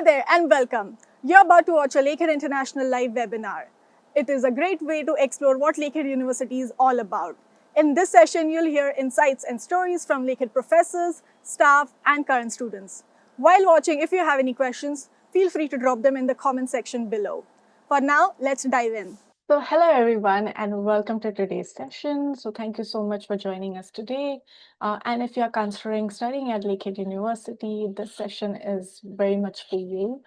there and welcome. You're about to watch a Lakehead International live webinar. It is a great way to explore what Lakehead University is all about. In this session, you'll hear insights and stories from Lakehead professors, staff, and current students. While watching, if you have any questions, feel free to drop them in the comment section below. For now, let's dive in. So hello everyone and welcome to today's session. So thank you so much for joining us today. And if you're considering studying at Lakehead University, this session is very much for you.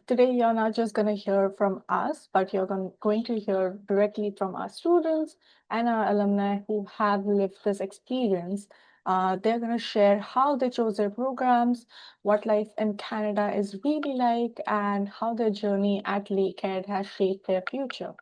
Today you're not just going to hear from us, but you're going to hear directly from our students and our alumni who have lived this experience. They're going to share how they chose their programs, what life in Canada is really like, and how their journey at Lakehead has shaped their future.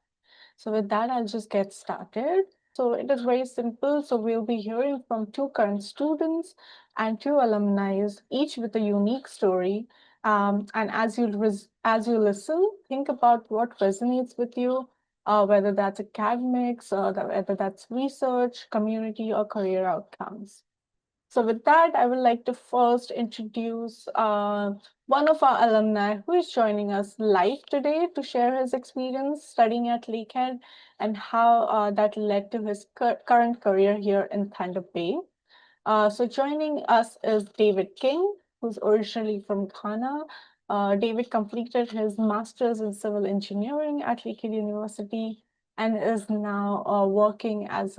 So with that, I'll just get started. So it is very simple. So we'll be hearing from two current students and two alumni, each with a unique story. And as you listen, think about what resonates with you, whether that's academics, whether that's research, community, or career outcomes. So with that, I would like to first introduce one of our alumni who is joining us live today to share his experience studying at Lakehead and how that led to his current career here in Thunder Bay. So joining us is David King, who's originally from Ghana. David completed his master's in civil engineering at Lakehead University and is now working as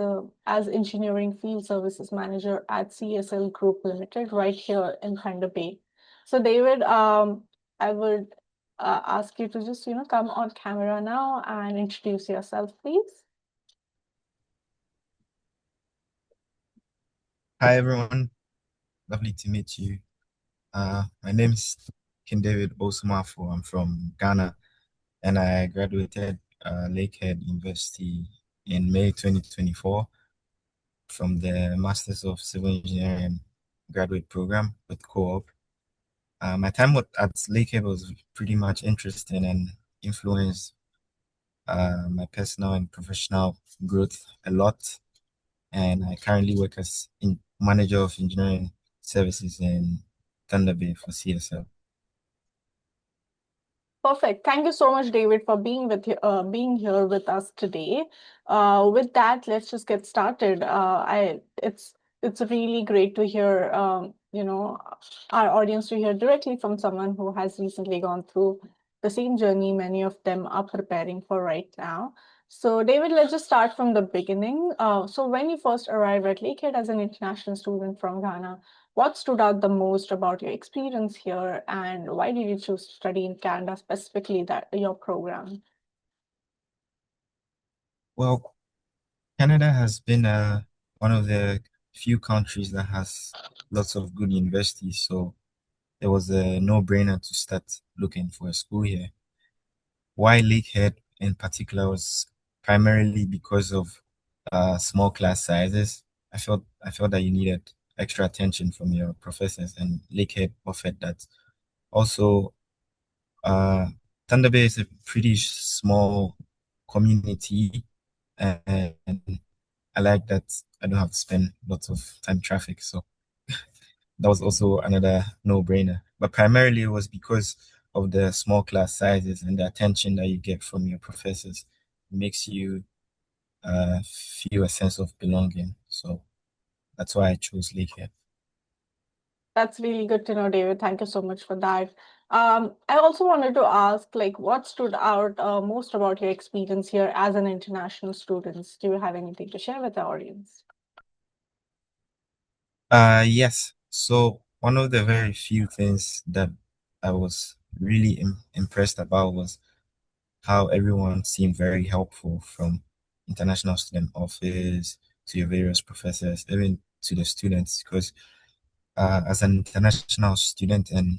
engineering field services manager at CSL Group Limited right here in Thunder Bay. So David, I would ask you to just come on camera now and introduce yourself, please. Hi everyone, lovely to meet you. My name is King David Osumafo. I'm from Ghana, and I graduated Lakehead University in May 2024 from the Masters of Civil Engineering graduate program with co-op. My time at Lakehead was pretty much interesting and influenced my personal and professional growth a lot. And I currently work as manager of engineering services in Thunder Bay for CSL. Perfect. Thank you so much, David, for being being here with us today. With that, let's just get started. It's really great to hear, our audience to hear directly from someone who has recently gone through the same journey many of them are preparing for right now. So, David, let's just start from the beginning. So, when you first arrived at Lakehead as an international student from Ghana, what stood out the most about your experience here, and why did you choose to study in Canada, specifically your program? Well, Canada has been one of the few countries that has lots of good universities, so it was a no-brainer to start looking for a school here. Why Lakehead in particular was primarily because of small class sizes. I felt that you needed extra attention from your professors, and Lakehead offered that. Also, Thunder Bay is a pretty small community, and I like that I don't have to spend lots of time traffic. So that was also another no-brainer. But primarily it was because of the small class sizes and the attention that you get from your professors. It makes you feel a sense of belonging. So that's why I chose Lakehead. That's really good to know, David. Thank you so much for that. I also wanted to ask, what stood out most about your experience here as an international student? Do you have anything to share with the audience? Yes. So one of the very few things that I was really impressed about was how everyone seemed very helpful, from international student office to your various professors, even to the students, because as an international student and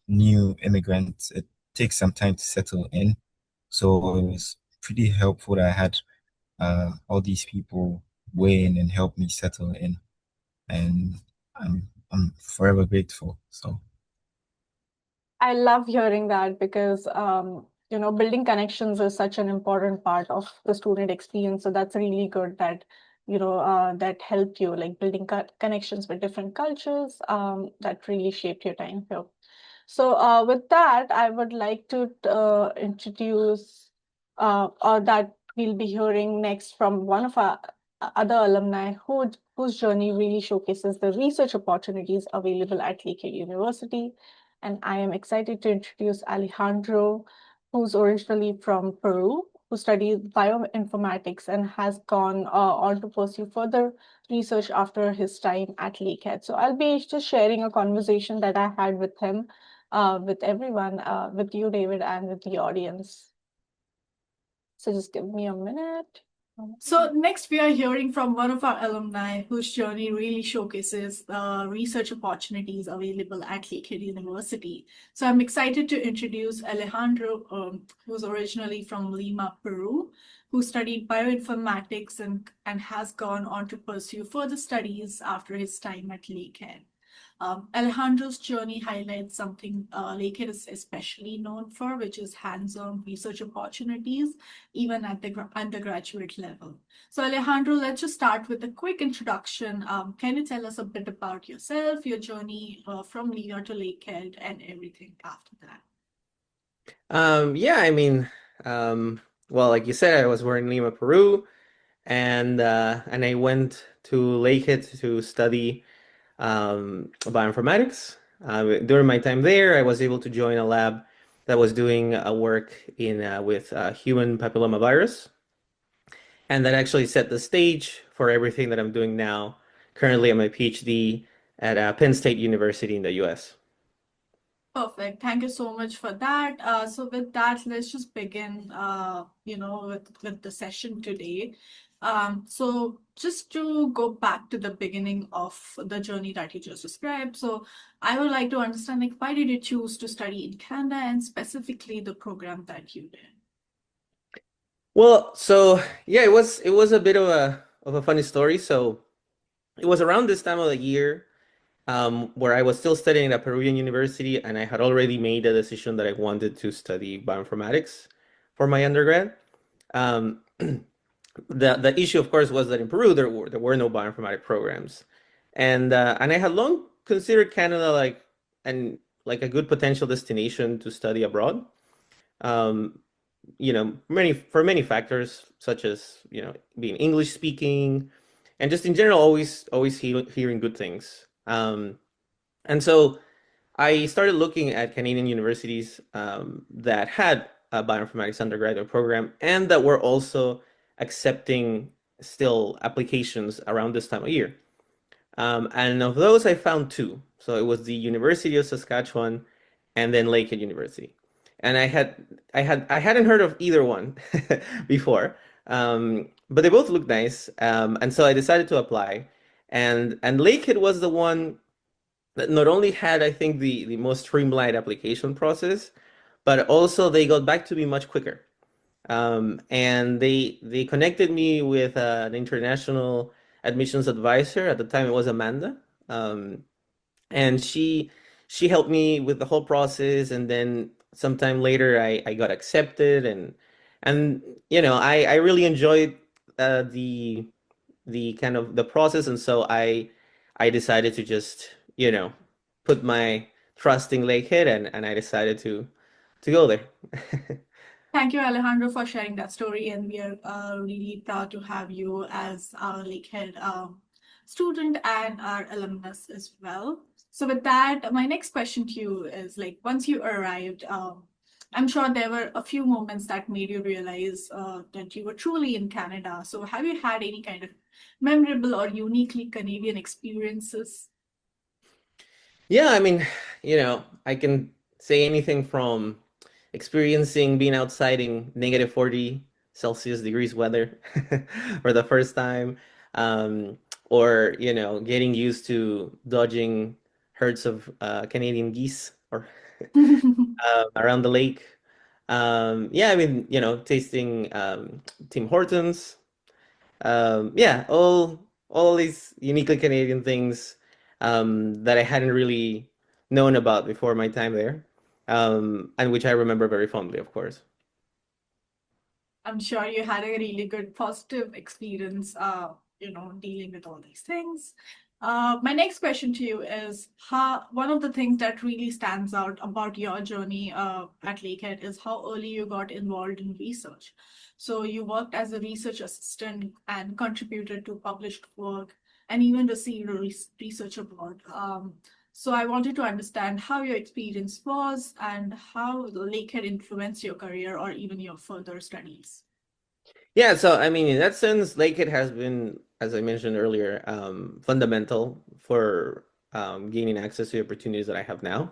new immigrant, it takes some time to settle in. So it was pretty helpful that I had all these people weigh in and help me settle in, and I'm forever grateful. So I love hearing that because building connections is such an important part of the student experience. So that's really good that that helped you, like building connections with different cultures. That really shaped your time here. So, with that, I would like to introduce that we'll be hearing next from one of our other alumni whose journey really showcases the research opportunities available at Lakehead University. And I am excited to introduce Alejandro, who's originally from Peru, who studied bioinformatics and has gone on to pursue further research after his time at Lakehead. So I'll be just sharing a conversation that I had with him, with everyone, with you, David, and with the audience. So just give me a minute. So next we are hearing from one of our alumni whose journey really showcases the research opportunities available at Lakehead University. So I'm excited to introduce Alejandro, who's originally from Lima, Peru, who studied bioinformatics and has gone on to pursue further studies after his time at Lakehead. Alejandro's journey highlights something Lakehead is especially known for, which is hands-on research opportunities, even at the undergraduate level. So, Alejandro, let's just start with a quick introduction. Can you tell us a bit about yourself, your journey from Lima to Lakehead, and everything after that? Yeah, I mean, well, like you said, I was born in Lima, Peru, and I went to Lakehead to study bioinformatics. During my time there, I was able to join a lab that was doing work in with human papillomavirus, and that actually set the stage for everything that I'm doing now. Currently, I'm a PhD at Penn State University in the US. Perfect. Thank you so much for that. So with that, let's just begin, with the session today. So just to go back to the beginning of the journey that you just described. So I would like to understand, like, why did you choose to study in Canada and specifically the program that you did? Well, so yeah, it was a bit of a funny story. So it was around this time of the year where I was still studying at Peruvian University, and I had already made a decision that I wanted to study bioinformatics for my undergrad. Um, the issue, of course, was that in Peru there were no bioinformatic programs, and I had long considered Canada and like a good potential destination to study abroad. Um, many factors such as being English speaking, and just in general always hearing good things. And so I started looking at Canadian universities that had a bioinformatics undergraduate program and that were also accepting still applications around this time of year. And of those, I found two. So it was the University of Saskatchewan and then Lakehead University. And I hadn't heard of either one before, but they both looked nice. And so I decided to apply. And Lakehead was the one that not only had, I think, the most streamlined application process, but also they got back to me much quicker. And they connected me with an international admissions advisor. At the time, it was Amanda. Um, and she helped me with the whole process. And then sometime later, I got accepted, and I really enjoyed the kind of the process, and so I decided to just put my trust in Lakehead, and I decided to go there. Thank you, Alejandro, for sharing that story, and we are really proud to have you as our Lakehead student and our alumnus as well. So, with that, my next question to you is, like, once you arrived, I'm sure there were a few moments that made you realize that you were truly in Canada. So, have you had any kind of memorable or uniquely Canadian experiences? Yeah, I mean, I can say anything from experiencing being outside in negative 40 Celsius degrees weather for the first time, um, or getting used to dodging herds of Canadian geese or around the lake. Yeah, I mean, tasting Tim Hortons. Yeah, all these uniquely Canadian things that I hadn't really known about before my time there, and which I remember very fondly, of course. I'm sure you had a really good positive experience, dealing with all these things. My next question to you is how one of the things that really stands out about your journey at Lakehead is how early you got involved in research. So you worked as a research assistant and contributed to published work and even received a research award. So I wanted to understand how your experience was and how Lakehead influenced your career or even your further studies. Yeah, so I mean, in that sense, Lakehead has been, as I mentioned earlier, fundamental for gaining access to the opportunities that I have now.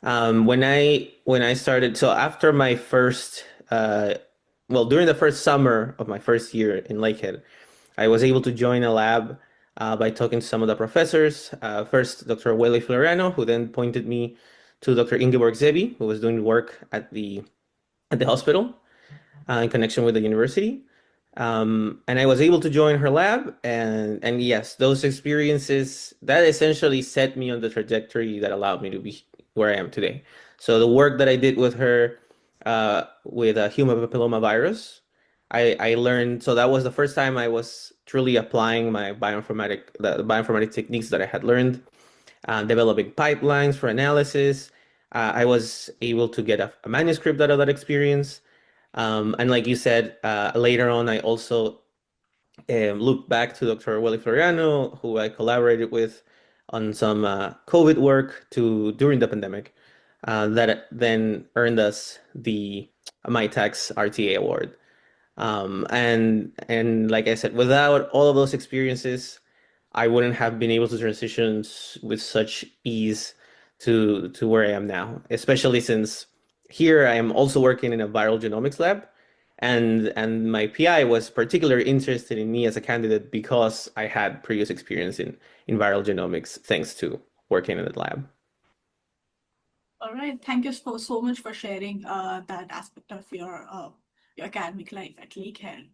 When I started, so after my first, well, during the first summer of my first year in Lakehead, I was able to join a lab by talking to some of the professors. First, Dr. Wele Floriano, who then pointed me to Dr. Ingeborg Zebi, who was doing work at the hospital in connection with the university. And I was able to join her lab, and yes, those experiences that essentially set me on the trajectory that allowed me to be where I am today. So the work that I did with her with a human papilloma virus, I learned. So that was the first time I was truly applying the bioinformatic techniques that I had learned, developing pipelines for analysis. I was able to get a manuscript out of that experience. And like you said, later on, I also looked back to Dr. Wally Floriano, who I collaborated with on some COVID work during the pandemic, that then earned us the MyTax RTA award. And like I said, without all of those experiences, I wouldn't have been able to transition with such ease to where I am now, especially since here I am also working in a viral genomics lab, and my PI was particularly interested in me as a candidate because I had previous experience in viral genomics, thanks to working in the lab. All right. Thank you so much for sharing that aspect of your academic life at Lakehead.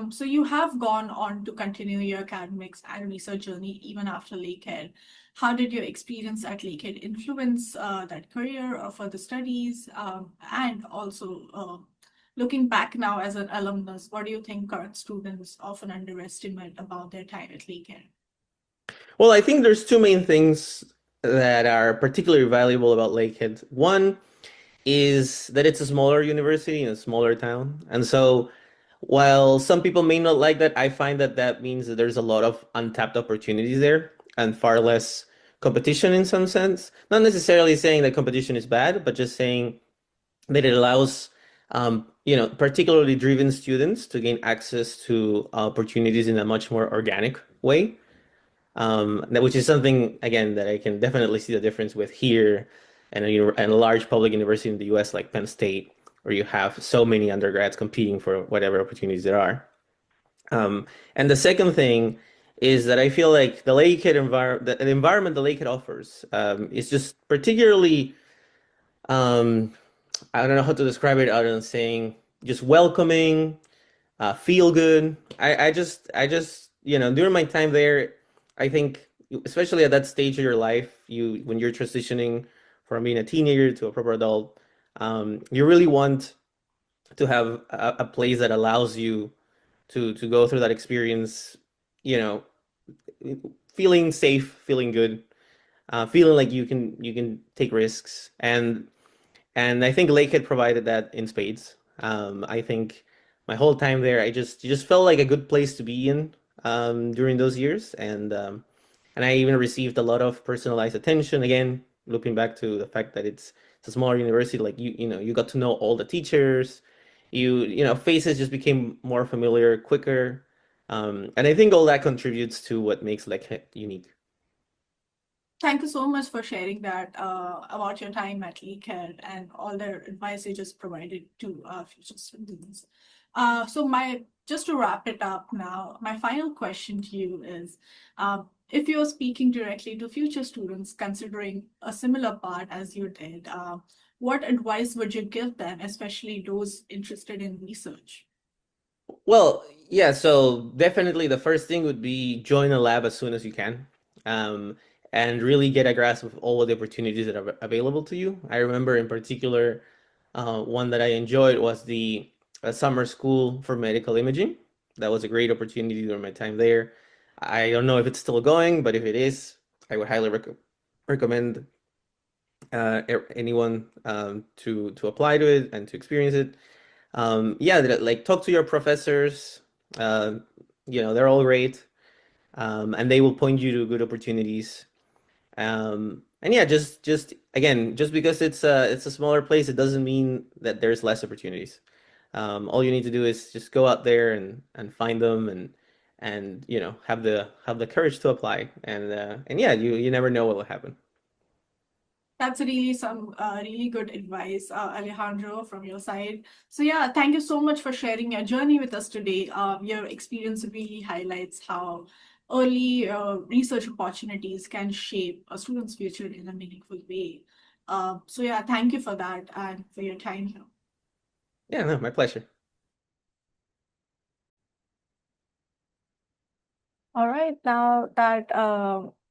So you have gone on to continue your academics and research journey even after Lakehead. How did your experience at Lakehead influence that career or further studies? And also, looking back now as an alumnus, what do you think current students often underestimate about their time at Lakehead? Well, I think there's two main things that are particularly valuable about Lakehead. One is that it's a smaller university in a smaller town. And so while some people may not like that, I find that that means that there's a lot of untapped opportunities there and far less competition in some sense. Not necessarily saying that competition is bad, but just saying that it allows particularly driven students to gain access to opportunities in a much more organic way. Which is something, again, that I can definitely see the difference with here and a large public university in the US like Penn State, where you have so many undergrads competing for whatever opportunities there are. And the second thing is that I feel like the environment the Lakehead offers is just particularly, um, I don't know how to describe it other than saying just welcoming, feel good. During my time there, I think, especially at that stage of your life, when you're transitioning from being a teenager to a proper adult, you really want to have a place that allows you to go through that experience, you know, feeling safe, feeling good, feeling like you can take risks, and I think Lake had provided that in spades. I think my whole time there, I just felt like a good place to be in during those years, and I even received a lot of personalized attention. Again, looping back to the fact that it's a smaller university, like you got to know all the teachers, faces just became more familiar quicker, and I think all that contributes to what makes like unique. Thank you so much for sharing that about your time at Lakehead and all the advice you just provided to future students. So my just to wrap it up now, my final question to you is, if you're speaking directly to future students considering a similar path as you did, what advice would you give them, especially those interested in research? Well, yeah, so definitely the first thing would be join a lab as soon as you can, um, and really get a grasp of all of the opportunities that are available to you. I remember in particular, one that I enjoyed was the summer school for medical imaging. That was a great opportunity during my time there. I don't know if it's still going, but if it is, I would highly recommend anyone to apply to it and to experience it. Yeah, like talk to your professors. Uh, they're all great, and they will point you to good opportunities. And yeah, just again, just because it's a smaller place, it doesn't mean that there's less opportunities. All you need to do is just go out there and find them and have the courage to apply. And yeah, you never know what will happen. That's really some really good advice, Alejandro, from your side. So yeah, thank you so much for sharing your journey with us today. Your experience really highlights how early research opportunities can shape a student's future in a meaningful way. So yeah, thank you for that and for your time here. Yeah, no, my pleasure. All right, now that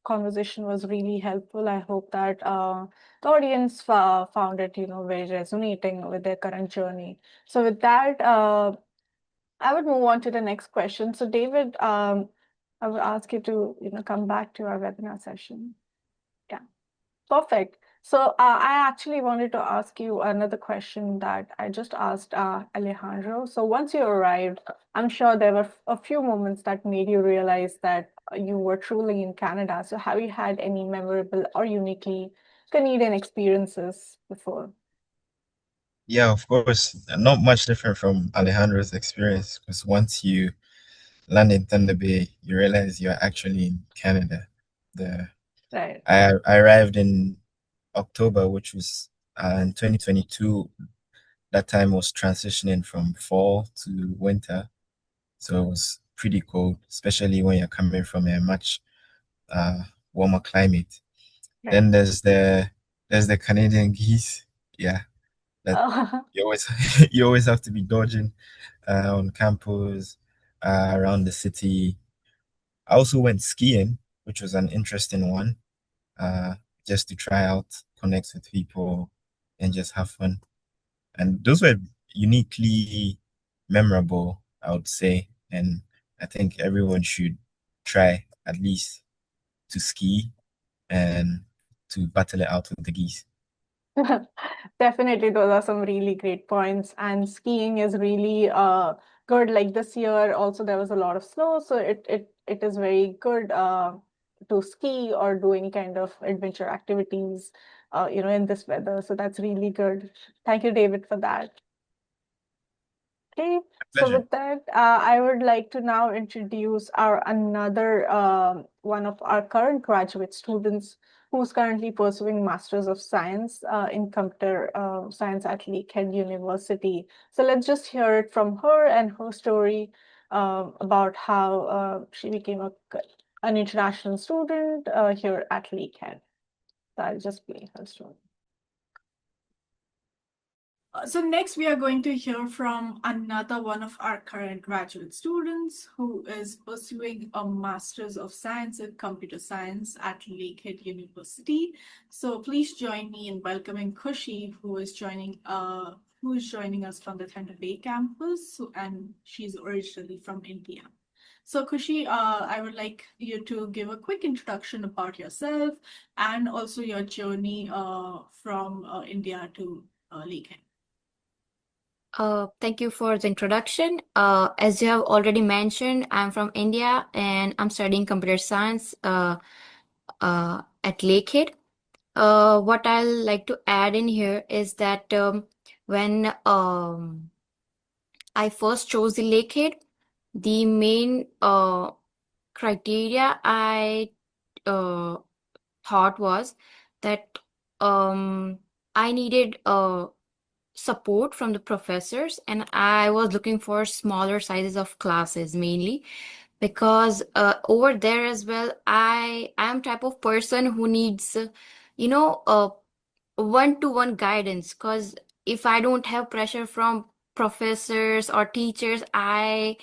conversation was really helpful. I hope that the audience found it, very resonating with their current journey. So with that, I would move on to the next question. So David, I would ask you to, come back to our webinar session. Yeah. Perfect. So I actually wanted to ask you another question that I just asked Alejandro. So once you arrived, I'm sure there were a few moments that made you realize that you were truly in Canada. So have you had any memorable or uniquely Canadian experiences before? Yeah, of course. Not much different from Alejandro's experience, because once you land in Thunder Bay, you realize you're actually in Canada. The Right. I arrived in October, which was in 2022. That time was transitioning from fall to winter, so it was pretty cold, especially when you're coming from a much uh, warmer climate. Right. Then there's the Canadian geese. Yeah, that Oh, you always you always have to be dodging on campus, around the city. I also went skiing, which was an interesting one, uh, just to try out, connect with people, and just have fun. And those were uniquely memorable, I would say. And I think everyone should try at least to ski and to battle it out with the geese. definitely, those are some really great points. And skiing is really good. Like this year, also there was a lot of snow, so it is very good to ski or do any kind of adventure activities, in this weather. So that's really good. Thank you, David, for that. Okay, so Pleasure. with that, I would like to now introduce our another one of our current graduate students who's currently pursuing Masters of Science in Computer Science at Lakehead University. So let's just hear it from her and her story about how she became an international student here at Lakehead. So I'll just play her story. So next we are going to hear from another one of our current graduate students who is pursuing a Master's of Science in Computer Science at Lakehead University. So please join me in welcoming Kushi, who is joining us from the Thunder Bay campus, and she's originally from India. So Kushi, I would like you to give a quick introduction about yourself and also your journey from India to Lakehead. Thank you for the introduction. As you have already mentioned, I'm from India and I'm studying computer science at Lakehead. What I'll like to add in here is that when I first chose the Lakehead, the main criteria I thought was that I needed support from the professors, and I was looking for smaller sizes of classes mainly because over there as well, I am type of person who needs one-to-one guidance, because if I don't have pressure from professors or teachers, I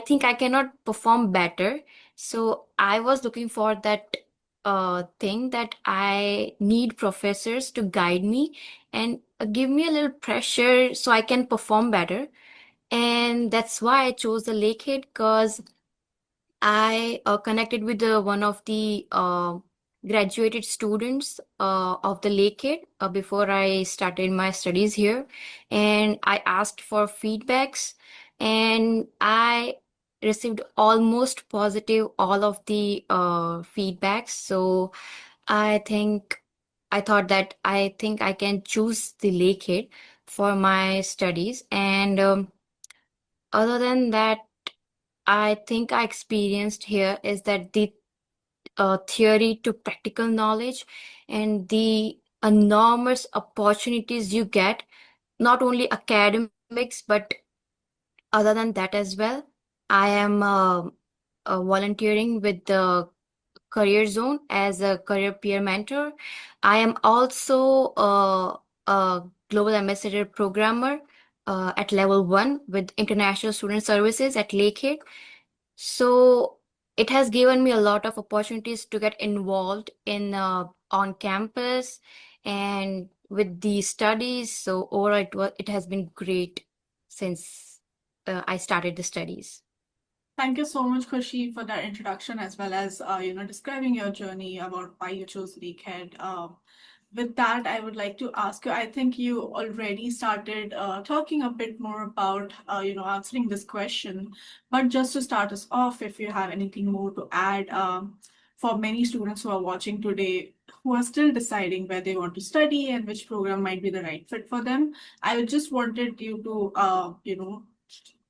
think I cannot perform better. So I was looking for that thing that I need professors to guide me and give me a little pressure so I can perform better. And that's why I chose the Lakehead, because I connected with one of the graduated students of the Lakehead before I started my studies here, and I asked for feedbacks, and I received almost positive all of the feedbacks. So I thought that I think I can choose the Lakehead for my studies, and other than that, I think I experienced here is that the theory to practical knowledge and the enormous opportunities you get, not only academics, but other than that as well. I am volunteering with the Career Zone as a career peer mentor. I am also a global ambassador programmer at level 1 with international student services at Lakehead. So it has given me a lot of opportunities to get involved in on campus and with the studies. So overall, it has been great since I started the studies. Thank you so much, Kushi, for that introduction as well as describing your journey about why you chose Lakehead. With that, I would like to ask you. I think you already started talking a bit more about answering this question, but just to start us off, if you have anything more to add, for many students who are watching today who are still deciding where they want to study and which program might be the right fit for them, I just wanted you to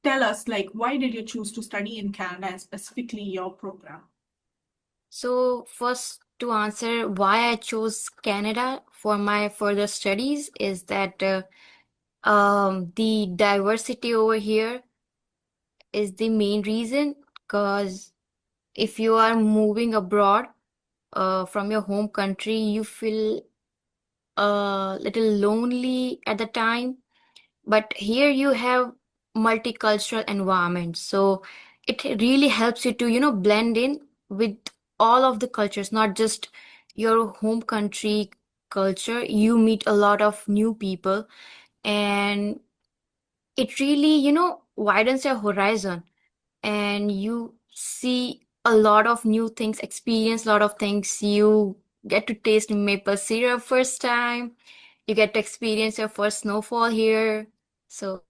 tell us, like, why did you choose to study in Canada and specifically your program? So first, to answer why I chose Canada for my further studies is that the diversity over here is the main reason. Because if you are moving abroad from your home country, you feel a little lonely at the time. But here you have multicultural environment, so it really helps you to, blend in with all of the cultures, not just your home country culture. You meet a lot of new people, and it really, widens your horizon, and you see a lot of new things, experience a lot of things. You get to taste maple syrup first time. You get to experience your first snowfall here. So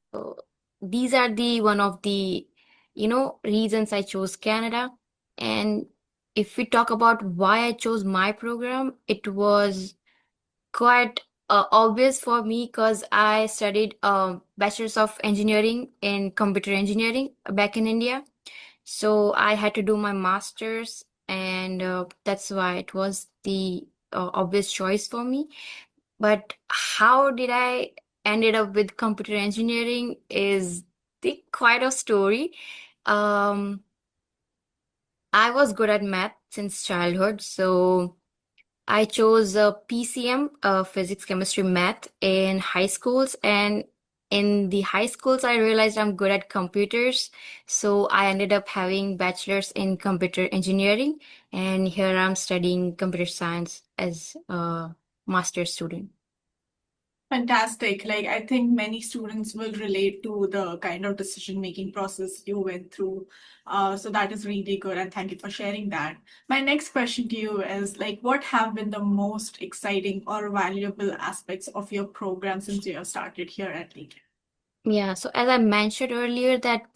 these are the one of the, reasons I chose Canada. And if we talk about why I chose my program, it was quite obvious for me because I studied Bachelor's of Engineering in Computer Engineering back in India. So I had to do my master's, and that's why it was the obvious choice for me. But how did I ended up with computer engineering is quite a story. Um, I was good at math since childhood, so I chose PCM, physics, chemistry, math in high schools, and in the high schools, I realized I'm good at computers, so I ended up having bachelor's in computer engineering, and here I'm studying computer science as a master's student. Fantastic. Like, I think many students will relate to the kind of decision-making process you went through. So that is really good, and thank you for sharing that. My next question to you is, like, what have been the most exciting or valuable aspects of your program since you have started here at Lakehead? Yeah, so as I mentioned earlier, that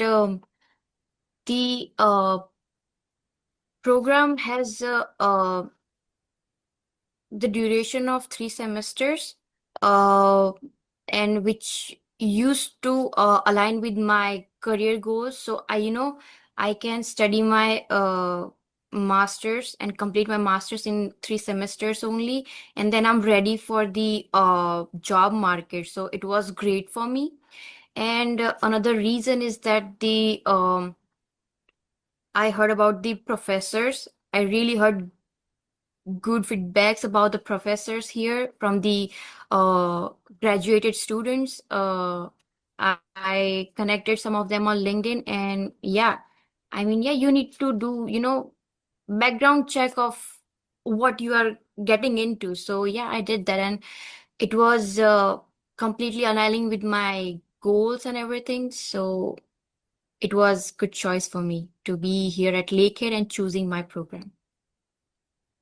the program has the duration of 3 semesters, uh, and which used to align with my career goals. So I can study my master's and complete my master's in 3 semesters only, and then I'm ready for the job market. So it was great for me. And another reason is that the I heard about the professors. I really heard good feedbacks about the professors here from the uh, graduated students. I connected some of them on LinkedIn, and yeah, I mean, yeah, you need to do, background check of what you are getting into. So yeah, I did that, and it was completely aligning with my goals and everything. So it was good choice for me to be here at Lakehead and choosing my program.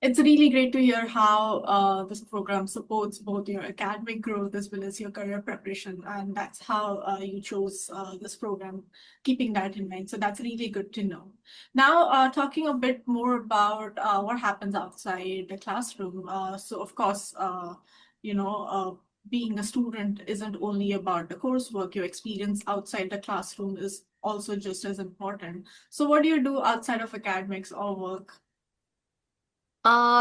It's really great to hear how this program supports both your academic growth as well as your career preparation. And that's how you chose this program, keeping that in mind. So that's really good to know. Now, talking a bit more about what happens outside the classroom. So, of course, you know, being a student isn't only about the coursework. Your experience outside the classroom is also just as important. So, what do you do outside of academics or work?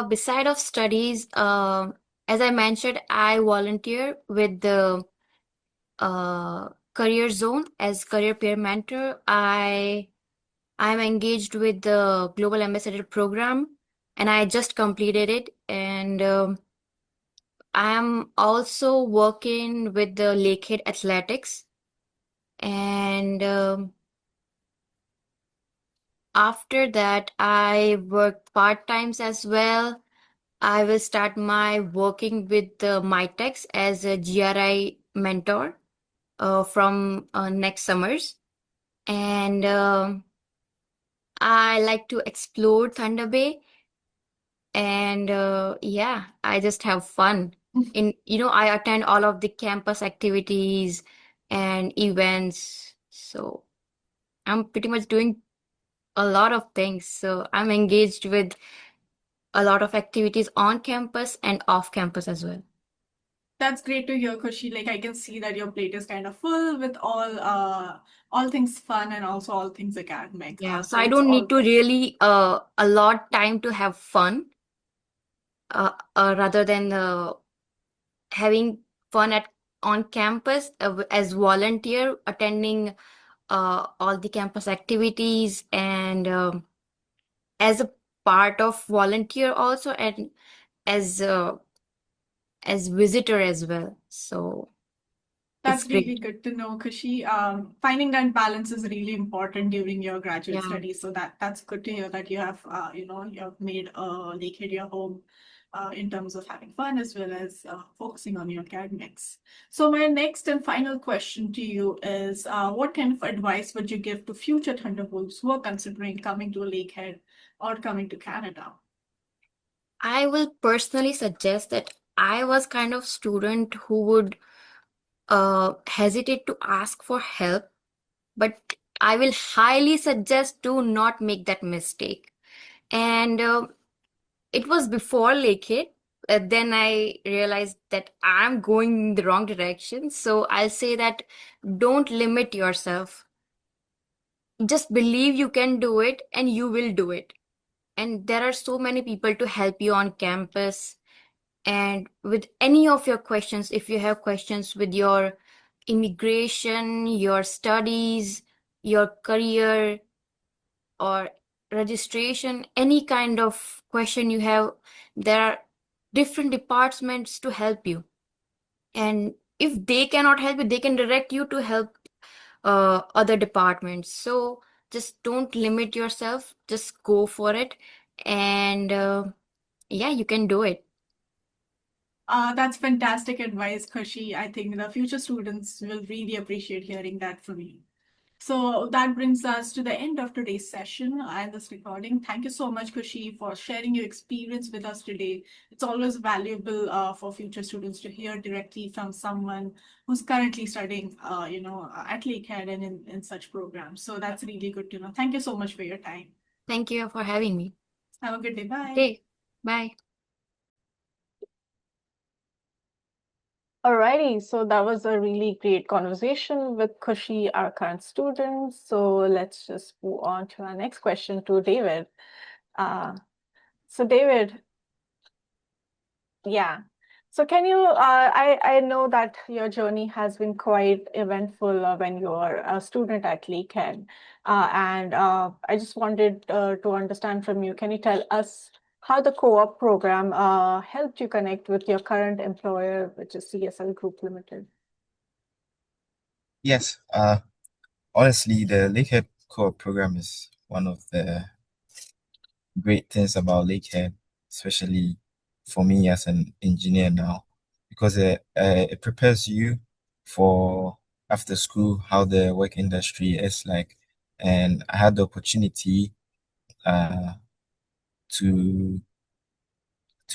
Beside of studies, as I mentioned, I volunteer with the career zone as career peer mentor. I'm engaged with the Global Ambassador program, and I just completed it. And I'm also working with the Lakehead Athletics. And after that, I work part-times as well. I will start my working with MyTex as a GRI mentor from next summers. And I like to explore Thunder Bay. And yeah, I just have fun. I attend all of the campus activities and events. So I'm pretty much doing a lot of things. So I'm engaged with a lot of activities on campus and off campus as well. That's great to hear, Kushi. Like I can see that your plate is kind of full with all things fun and also all things academic. Yeah, so So I it's don't all need to really allot time to have fun rather than having fun at on campus as volunteer attending all the campus activities and as a part of volunteer also and as as visitor as well. So it's That's really great. good to know, Kushi. Finding that balance is really important during your graduate Yeah. studies. So that's good to hear that you have, you have made Lakehead your home in terms of having fun as well as focusing on your academics. So my next and final question to you is, what kind of advice would you give to future Thunderbolts who are considering coming to Lakehead or coming to Canada? I will personally suggest that I was kind of student who would hesitate to ask for help, but I will highly suggest do not make that mistake. And it was before Lakehead. Then I realized that I'm going in the wrong direction. So I'll say that don't limit yourself. Just believe you can do it and you will do it. And there are so many people to help you on campus. And with any of your questions, if you have questions with your immigration, your studies, your career, or registration, any kind of question you have, there are different departments to help you. And if they cannot help you, they can direct you to help other departments. So just don't limit yourself, just go for it. And yeah, you can do it. That's fantastic advice, Kushi. I think the future students will really appreciate hearing that from you. So that brings us to the end of today's session and this recording. Thank you so much, Kushi, for sharing your experience with us today. It's always valuable for future students to hear directly from someone who's currently studying, at Lakehead and in such programs. So that's really good to know. Thank you so much for your time. Thank you for having me. Have a good day. Bye. Okay, bye. Alrighty, so that was a really great conversation with Kushi, our current student. So let's just move on to our next question to David. So David, yeah. So can you, I know that your journey has been quite eventful when you were a student at Lakehead. And I just wanted to understand from you, can you tell us how the co-op program helped you connect with your current employer, which is CSL Group Limited? Yes, honestly, the Lakehead Co-op program is one of the great things about Lakehead, especially for me as an engineer now, because it prepares you for after school how the work industry is like. and I had the opportunity to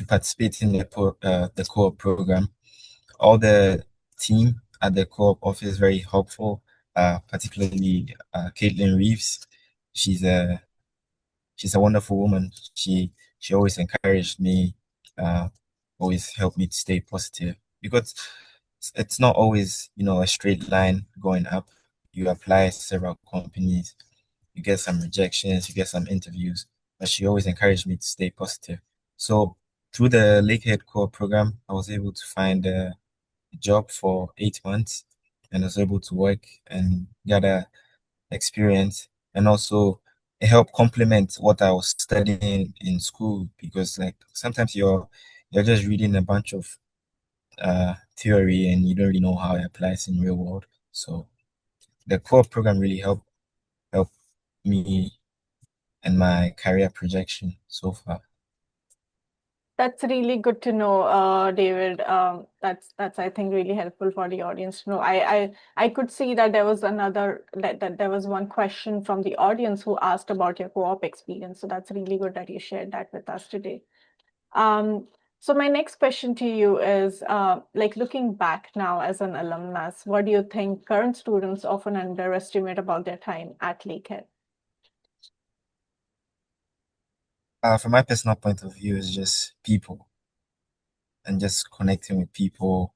participate in the co-op program. All the team at the co-op office very helpful, particularly Caitlin Reeves. She's a she's a wonderful woman. She always encouraged me, uh, always helped me to stay positive because it's not always, a straight line going up. You apply to several companies, you get some rejections, you get some interviews, but she always encouraged me to stay positive. So through the Lakehead Core program, I was able to find a job for 8 months and I was able to work and gather experience, and also it helped complement what I was studying in school because like sometimes you're just reading a bunch of theory and you don't really know how it applies in real world. So the core program really helped me and my career projection so far. That's really good to know, David. That's I think really helpful for the audience to know. I could see that there was that there was one question from the audience who asked about your co-op experience. So that's really good that you shared that with us today. So my next question to you is, like looking back now as an alumnus, what do you think current students often underestimate about their time at Lakehead? From my personal point of view, is just people and just connecting with people,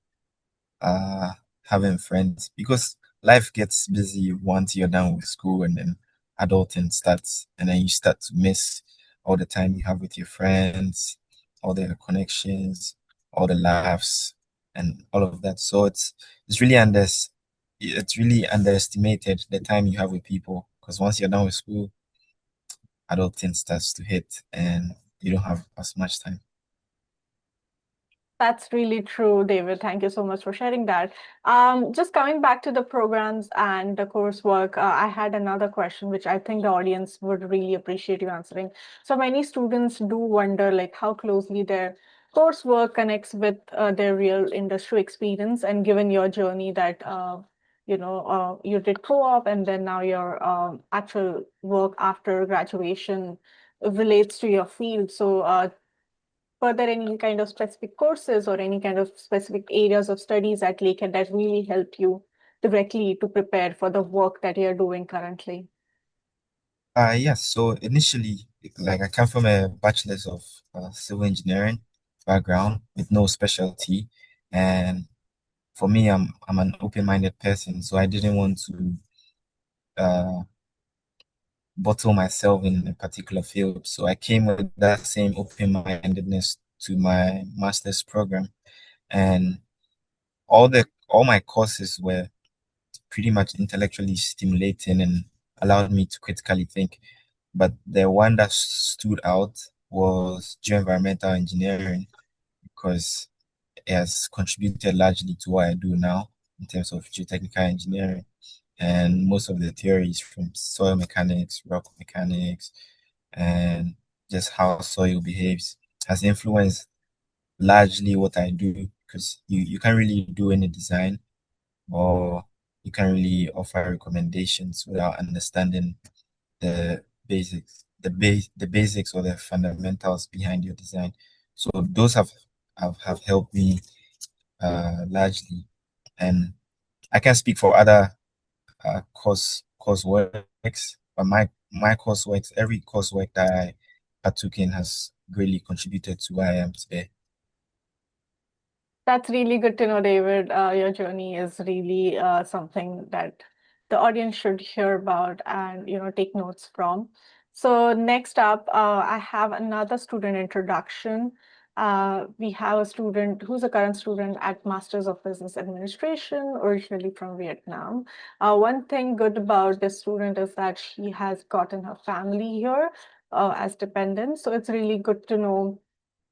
uh, having friends because life gets busy once you're done with school and then adulting starts, and then you start to miss all the time you have with your friends, all the connections, all the laughs, and all of that. So it's really underestimated the time you have with people because once you're done with school, adulting starts to hit and you don't have as much time. That's really true, David. Thank you so much for sharing that. Just coming back to the programs and the coursework, I had another question, which I think the audience would really appreciate you answering. So many students do wonder, like, how closely their coursework connects with their real industry experience. And given your journey that, you did co-op and then now your actual work after graduation relates to your field. So further any kind of specific courses or any kind of specific areas of studies at Lakehead that really helped you directly to prepare for the work that you're doing currently? Yes. So initially, like I come from a bachelor's of civil engineering background with no specialty, and for me, I'm an open-minded person, so I didn't want to uh, bottle myself in a particular field. So I came with that same open-mindedness to my master's program, and all my courses were pretty much intellectually stimulating and allowed me to critically think. But the one that stood out was geoenvironmental engineering because it has contributed largely to what I do now in terms of geotechnical engineering. And most of the theories from soil mechanics, rock mechanics, and just how soil behaves has influenced largely what I do because you can't really do any design or you can't really offer recommendations without understanding the basics or the fundamentals behind your design. So those have helped me largely, and I can speak for other courseworks, but my courseworks, every coursework that I partook in has greatly contributed to where I am today. That's really good to know, David. Your journey is really something that the audience should hear about and take notes from. So next up, I have another student introduction. We have a student who's a current student at Masters of Business Administration, originally from Vietnam. One thing good about this student is that she has gotten her family here as dependents. So it's really good to know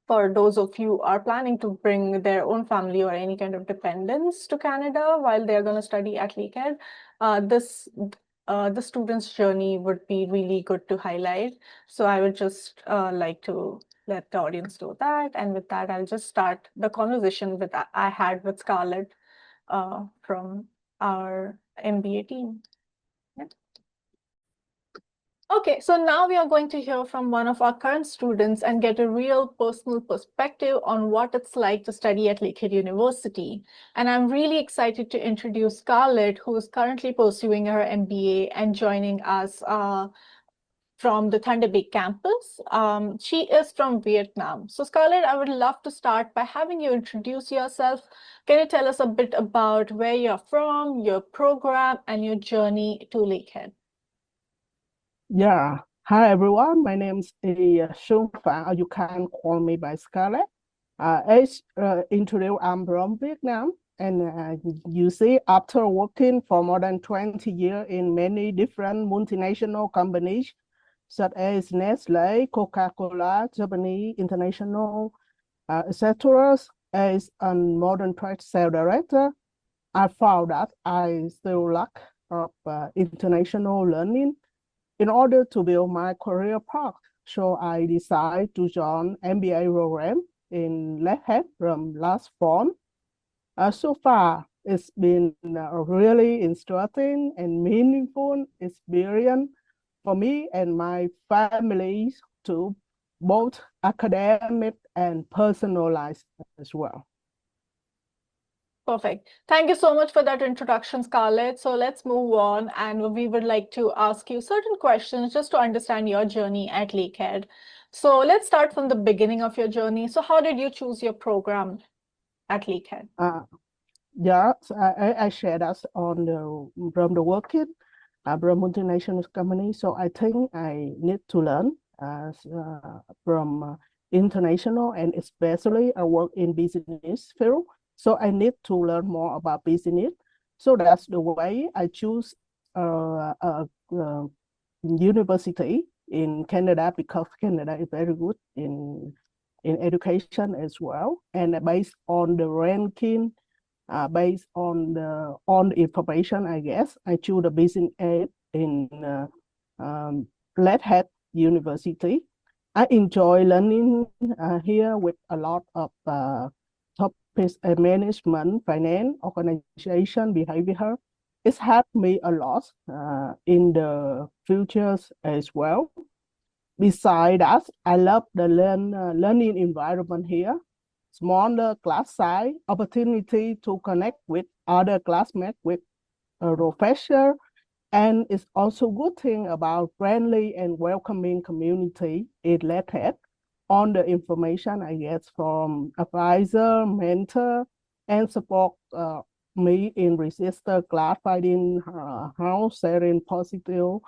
for those of you who are planning to bring their own family or any kind of dependents to Canada while they're going to study at Lakehead, the student's journey would be really good to highlight. So I would just like to let the audience know that. And with that, I'll just start the conversation with I had with Scarlet from our MBA team. Yeah. Okay, so now we are going to hear from one of our current students and get a real personal perspective on what it's like to study at Lakehead University. And I'm really excited to introduce Scarlett, who is currently pursuing her MBA and joining us from the Thunder Bay campus. She is from Vietnam. So Scarlett, I would love to start by having you introduce yourself. Can you tell us a bit about where you're from, your program, and your journey to Lakehead? Yeah. Hi, everyone. My name is Xuân Phạm, or you can call me by Scarlet. As introduced, I'm from Vietnam. And you see, after working for more than 20 years in many different multinational companies, such as Nestle, Coca-Cola, Japanese International, etc., as a modern trade sales director, I found that I still lack of international learning in order to build my career path. So I decided to join MBA program in Lakehead from last fall. So far, it's been a really interesting and meaningful experience for me and my family to both academic and personal life as well. Perfect. Thank you so much for that introduction, Scarlett. So let's move on, and we would like to ask you certain questions just to understand your journey at Lakehead. So let's start from the beginning of your journey. So how did you choose your program at Lakehead? Yeah, so I share that on from the working from multinational company. So I think I need to learn from international, and especially I work in business field. So I need to learn more about business. So that's the way I choose a university in Canada, because Canada is very good in education as well. And based on the ranking, based on the information, I guess I choose the business aid in Lakehead University. I enjoy learning here with a lot of topics: management, finance, organization, behavior. It's helped me a lot in the futures as well. Besides that, I love the learning environment here. Smaller class size, opportunity to connect with other classmates, with a professor, and it's also good thing about friendly and welcoming community in Lakehead. On the information I get from advisor, mentor, and support me in register class, finding house, sharing positive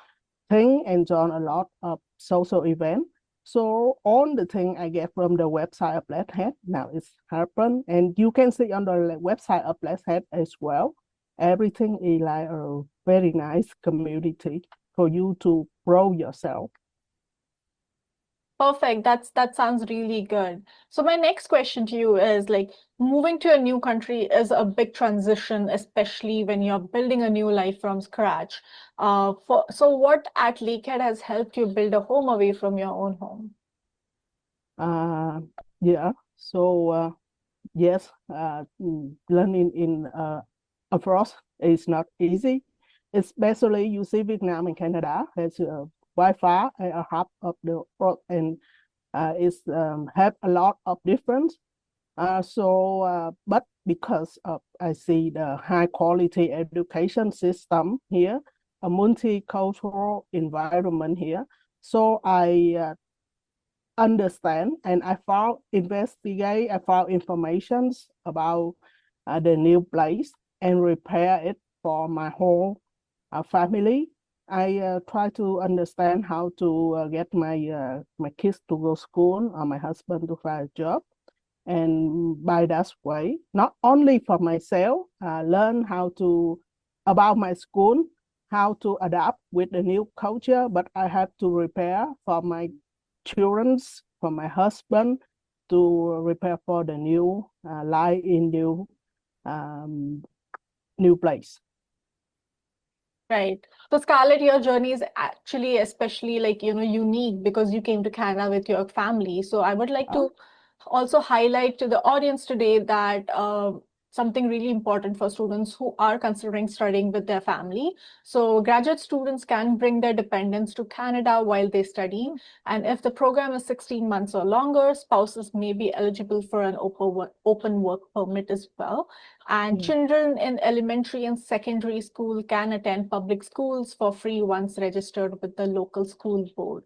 thing, and join a lot of social event. So all the thing I get from the website of Lakehead now is happen, and you can see on the website of Lakehead as well. Everything is like a very nice community for you to grow yourself. Perfect. That sounds really good. So my next question to you is, like, moving to a new country is a big transition, especially when you're building a new life from scratch. So what at Lakehead has helped you build a home away from your own home? Yeah. So yes, learning in abroad is not easy, especially you see Vietnam and Canada has Wi-Fi a hub of the world, and it's have a lot of difference. But because of I see the high quality education system here, a multicultural environment here, so I understand, and I found information about the new place and prepare it for my whole family. I try to understand how to get my kids to go school, or my husband to find a job, and by that way, not only for myself, learn how to about my school, how to adapt with the new culture, but I have to prepare for my children's, for my husband, to prepare for the new life in new place. Right. So Scarlett, your journey is actually especially, like, unique because you came to Canada with your family. So I would like to also highlight to the audience today that something really important for students who are considering studying with their family. So graduate students can bring their dependents to Canada while they study. And if the program is 16 months or longer, spouses may be eligible for an open work permit as well. And children in elementary and secondary school can attend public schools for free once registered with the local school board.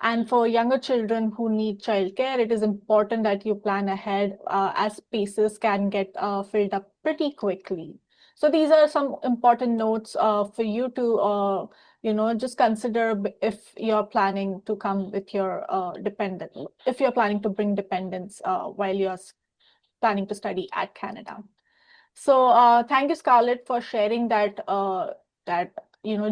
And for younger children who need childcare, it is important that you plan ahead as spaces can get filled up pretty quickly. So these are some important notes for you to, just consider if you're planning to come with your dependent, if you're planning to bring dependents while you're planning to study at Canada. So thank you, Scarlett, for sharing that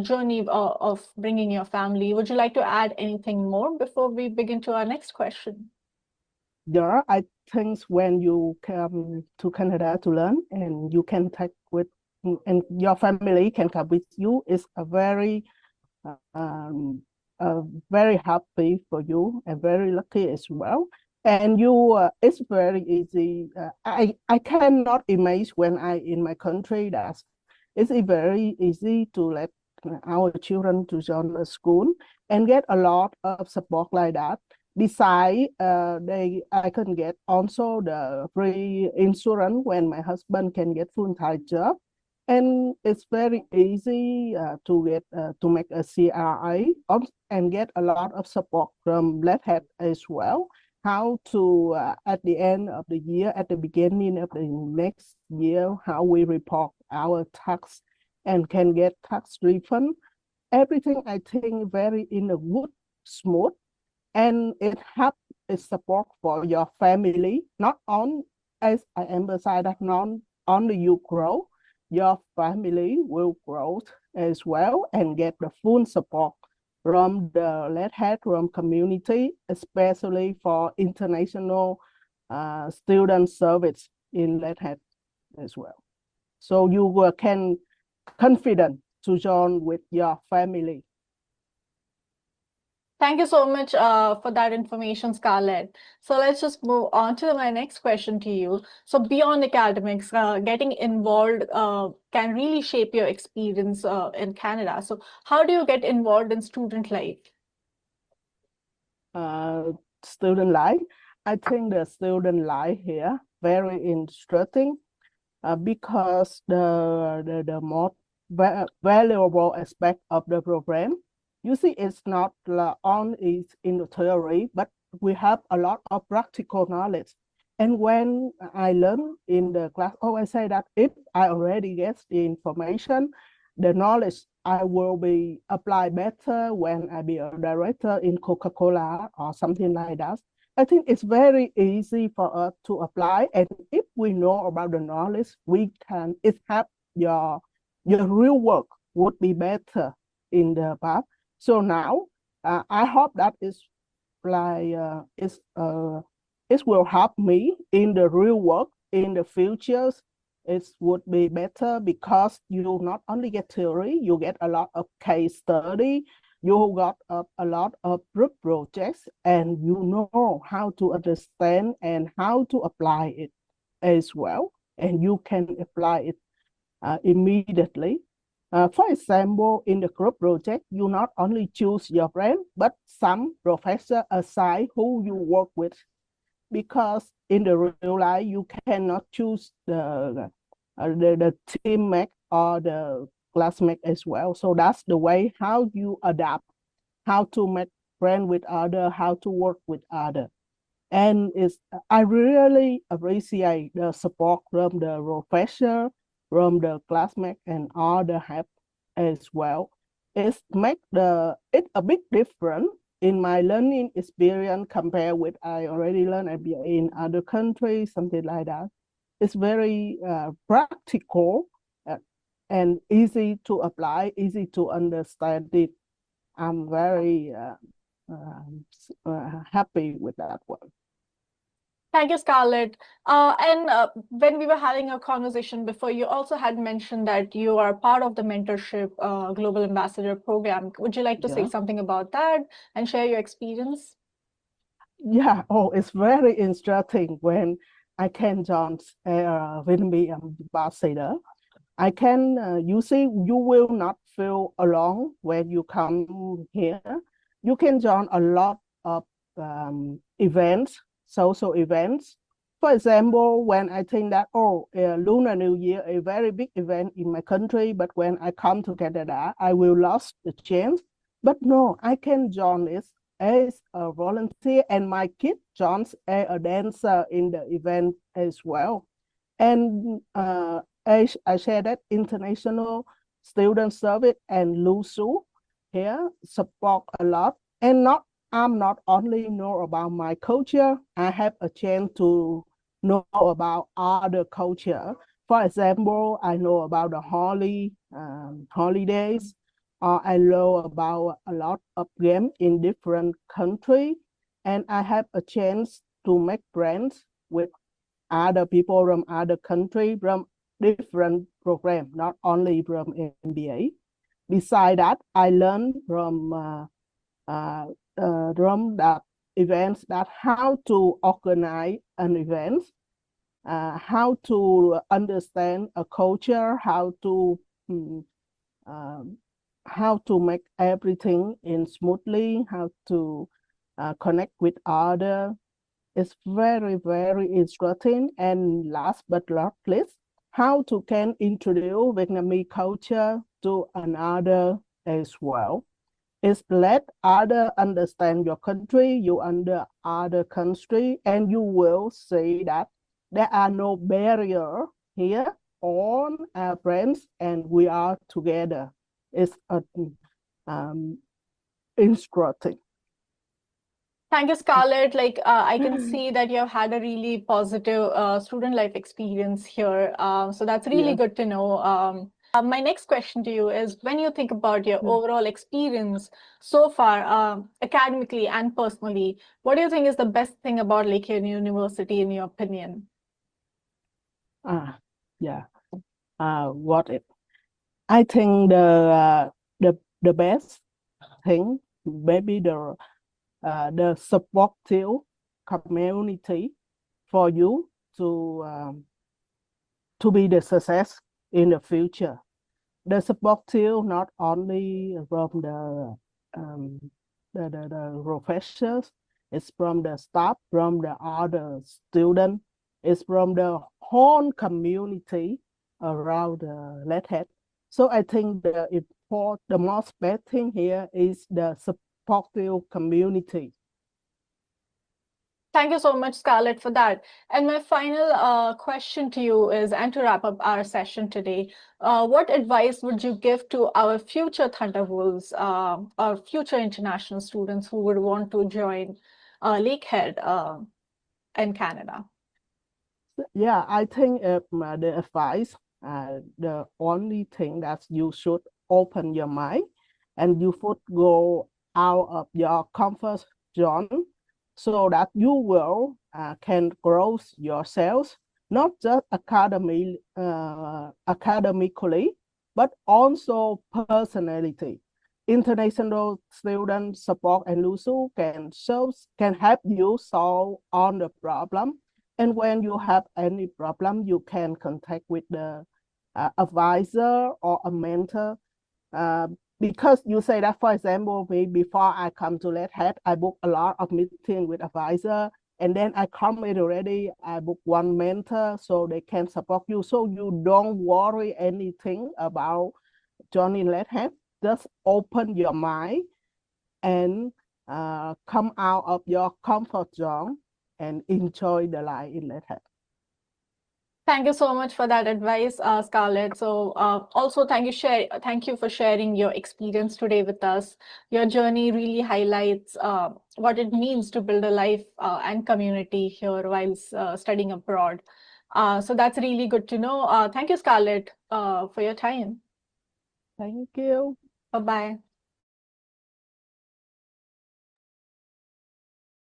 journey of bringing your family. Would you like to add anything more before we begin to our next question? Yeah, I think when you come to Canada to learn and you can take with, and your family can come with you, is a very happy for you and very lucky as well. And it's very easy. I cannot imagine when I in my country that it's very easy to let our children to join the school and get a lot of support like that. Besides, I can get also the free insurance when my husband can get full-time job. And it's very easy to get to make a CRA and get a lot of support from Lakehead as well. How to at the end of the year, at the beginning of the next year, how we report our tax and can get tax refund. Everything I think very in a good, smooth, and it helps support for your family. Not on, as I emphasize that, not only you grow, your family will grow as well and get the full support from the Lakehead from community, especially for international student service in Lakehead as well. So you can confident to join with your family. Thank you so much for that information, Scarlett. So let's just move on to my next question to you. So beyond academics, getting involved can really shape your experience in Canada. So how do you get involved in student life? Student life, I think the student life here very interesting because the most valuable aspect of the program, you see, it's not only in the theory, but we have a lot of practical knowledge. And when I learn in the class, I say that if I already get the information, the knowledge, I will be apply better when I be a director in Coca-Cola or something like that. I think it's very easy for us to apply. And if we know about the knowledge, it help your real work would be better in the past. So now, I hope that it will help me in the real work in the futures. It would be better because you not only get theory, you get a lot of case study, you got a lot of group projects, and you know how to understand and how to apply it as well. And you can apply it immediately. For example, in the group project, you not only choose your friend, but some professor aside who you work with. Because in the real life, you cannot choose the teammate or the classmate as well. So that's the way how you adapt, how to make friends with other, how to work with other. And I really appreciate the support from the professor, from the classmate, and all the help as well. It make it a bit different in my learning experience compared with I already learned in other countries, something like that. It's very practical and easy to apply, easy to understand it. I'm very happy with that one. Thank you, Scarlett. And when we were having a conversation before, you also had mentioned that you are part of the mentorship Global Ambassador program. Would you like to say something about that and share your experience? Yeah, it's very interesting when I can join with me ambassador. I can, you see, you will not feel alone when you come here. You can join a lot of events, social events. For example, when I think that, Lunar New Year, a very big event in my country, but when I come to Canada, I will lose the chance. But no, I can join this as a volunteer, and my kid joins as a dancer in the event as well. And I share that international student service and LUSU here support a lot. And I'm not only know about my culture, I have a chance to know about other culture. For example, I know about the holidays. I know about a lot of games in different countries, and I have a chance to make friends with other people from other country, from different program, not only from MBA. Beside that, I learned from that events that how to organize an event, how to understand a culture, mm, um, how to make everything in smoothly, how to connect with other. It's very, very interesting. And last but not least, how to can introduce Vietnamese culture to another as well. It's let other understand your country, you under other country, and you will see that there are no barrier here. All our friends, and we are together. It's interesting. Thank you, Scarlett. I can see that you've had a really positive student life experience here. So that's really Yeah. good to know. My next question to you is, when you think about your overall experience so far, academically and personally, what do you think is the best thing about Lakehead University, in your opinion? Yeah. I think the best thing, maybe the supportive community for you to be the success in the future. The supportive not only from the professors, it's from the staff, from the other students, it's from the whole community around the Lakehead. So I think the most best thing here is the supportive community. Thank you so much, Scarlett, for that. And my final question to you is, and to wrap up our session today, what advice would you give to our future Thunderwolves, our future international students who would want to join Lakehead in Canada? Yeah, I think the advice, the only thing that you should open your mind and you should go out of your comfort zone so that you will can grow yourself, not just academically, but also personality. International student support and LUSU can help you solve all the problem. And when you have any problem, you can contact with the advisor or a mentor. Because you say that, for example, me before I come to Lakehead, I book a lot of meeting with advisor, and then I come in already, I book one mentor so they can support you. So you don't worry anything about joining Lakehead. Just open your mind and come out of your comfort zone and enjoy the life in Lakehead. Thank you so much for that advice, Scarlett. So also thank you for sharing your experience today with us. Your journey really highlights what it means to build a life and community here while studying abroad. So that's really good to know. Thank you, Scarlett, for your time. Thank you. Bye-bye.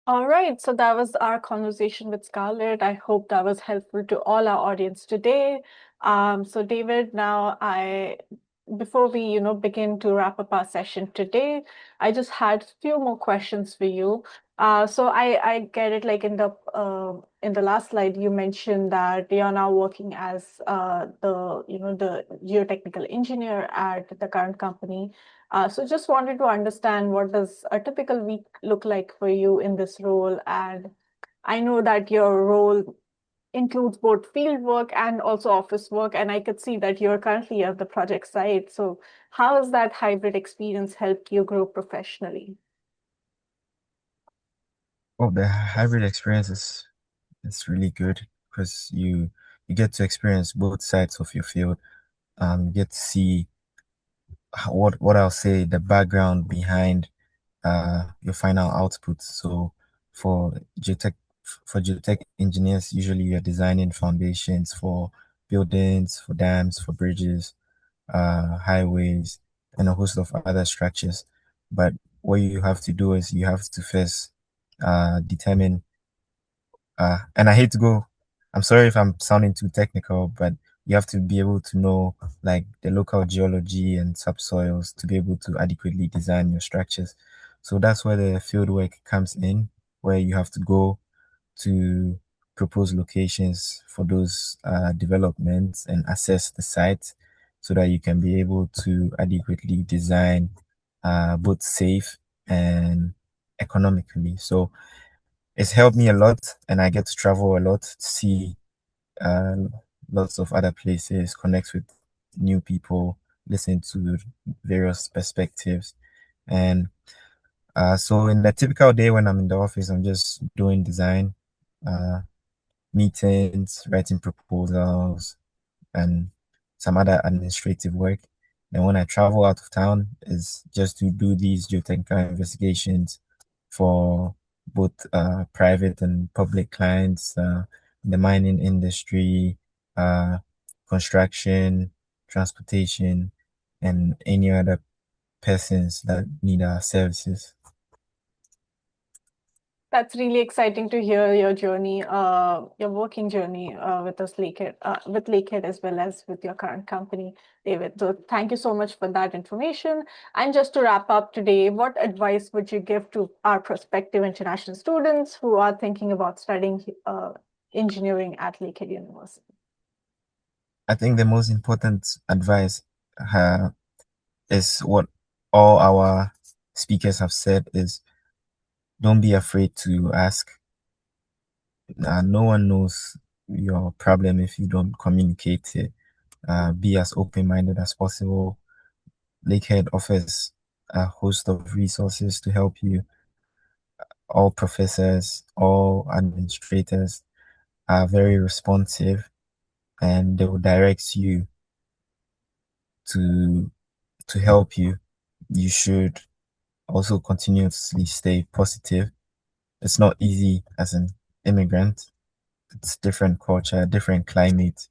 All right, so that was our conversation with Scarlett. I hope that was helpful to all our audience today. So David, now before we begin to wrap up our session today, I just had a few more questions for you. So I get it. Like in the last slide, you mentioned that you're now working as the geotechnical engineer at the current company. So just wanted to understand, what does a typical week look like for you in this role? And I know that your role includes both field work and also office work, and I could see that you're currently at the project site. So how has that hybrid experience helped you grow professionally? Oh, the hybrid experience is really good because you get to experience both sides of your field. You get to see what I'll say, the background behind your final output. So for geotech for geotech engineers, usually you're designing foundations for buildings, for dams, for bridges, highways, and a host of other structures. But what you have to do is you have to first determine, and I hate to go, I'm sorry if I'm sounding too technical, but you have to be able to know like the local geology and subsoils to be able to adequately design your structures. So that's where the field work comes in, where you have to go to propose locations for those developments and assess the site so that you can be able to adequately design both safe and economically. So it's helped me a lot, and I get to travel a lot to see uh, lots of other places, connect with new people, listen to various perspectives. And so in a typical day when I'm in the office, I'm just doing design, uh, meetings, writing proposals, and some other administrative work. Then when I travel out of town, is just to do these geotechnical investigations for both private and public clients, in the mining industry, uh, construction, transportation, and any other persons that need our services. That's really exciting to hear your journey, your working journey with Lakehead, as well as with your current company, David. So thank you so much for that information. And just to wrap up today, what advice would you give to our prospective international students who are thinking about studying engineering at Lakehead University? I think the most important advice is what all our speakers have said is don't be afraid to ask. No one knows your problem if you don't communicate it. Be as open-minded as possible. Lakehead offers a host of resources to help you. All professors, all administrators are very responsive, and they will direct you to help you. You should also continuously stay positive. It's not easy as an immigrant. It's different culture, different climate,